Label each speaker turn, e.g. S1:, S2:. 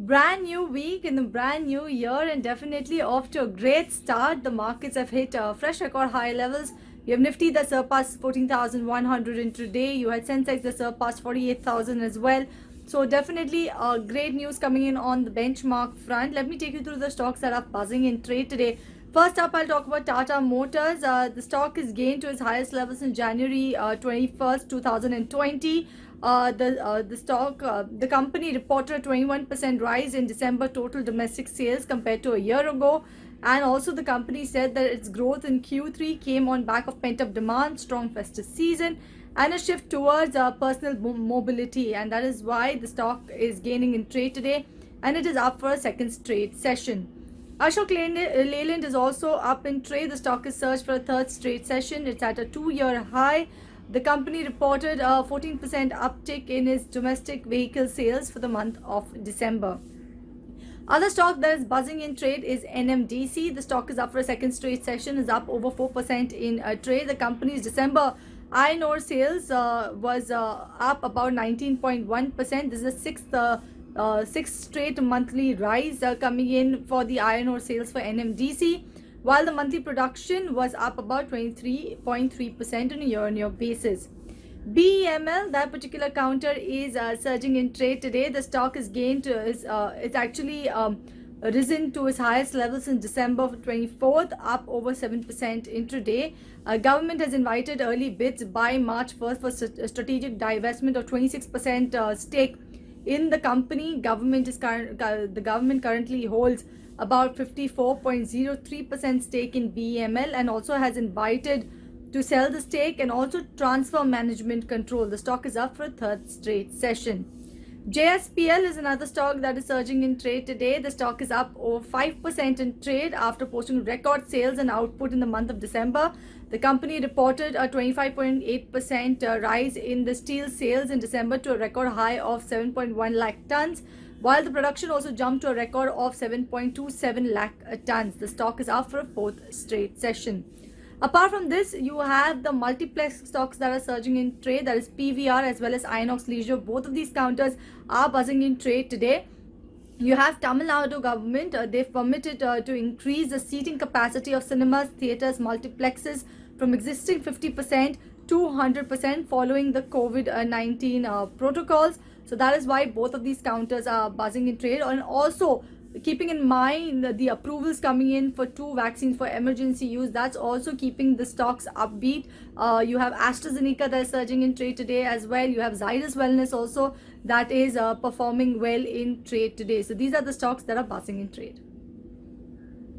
S1: Brand new week in the brand new year, and definitely off to a great start. The markets have hit fresh record high levels. You have Nifty that surpassed 14,100 in today. You had Sensex that surpassed 48,000 as well. So definitely great news coming in on the benchmark front. Let me take you through the stocks that are buzzing in trade today. First up, I'll talk about Tata Motors. The stock is gained to its highest levels in January 21st, 2020. The company reported a 21% rise in December total domestic sales compared to a year ago. And also the company said that its growth in Q3 came on back of pent-up demand, strong festive season, and a shift towards personal mobility. And that is why the stock is gaining in trade today, and it is up for a second straight session. Ashok Leyland is also up in trade. The stock is surged for a third straight session. It's at a 2-year high. The company reported a 14% uptick in its domestic vehicle sales for the month of December. Other stock that is buzzing in trade is NMDC. The stock is up for a second straight session, is up over 4% in trade. The company's December iron ore sales was up about 19.1%. This is the sixth straight monthly rise coming in for the iron ore sales for NMDC, while the monthly production was up about 23.3% on a year-on-year basis. BEML, that particular counter, is surging in trade today. The stock is gained to it's actually risen to its highest levels in December 24th, up over 7% intraday. Government has invited early bids by March 1st for strategic divestment of 26% stake in the company. The government currently holds about 54.03% stake in BEML, and also has invited to sell the stake and also transfer management control. The stock is up for a third straight session. JSPL is another stock that is surging in trade today. The stock is up over 5% in trade after posting record sales and output in the month of December. The company reported a 25.8% rise in the steel sales in December to a record high of 7.1 lakh tons, while the production also jumped to a record of 7.27 lakh tons. The stock is up for a fourth straight session. Apart from this, you have the multiplex stocks that are surging in trade, that is PVR as well as Inox Leisure. Both of these counters are buzzing in trade today. You have Tamil Nadu government, they've permitted to increase the seating capacity of cinemas, theatres, multiplexes from existing 50% to 100% following the COVID-19 protocols. So that is why both of these counters are buzzing in trade. And also, keeping in mind the approvals coming in for 2 vaccines for emergency use, that's also keeping the stocks upbeat. You have AstraZeneca that is surging in trade today as well. You have Zydus Wellness also that is performing well in trade today. So these are the stocks that are buzzing in trade.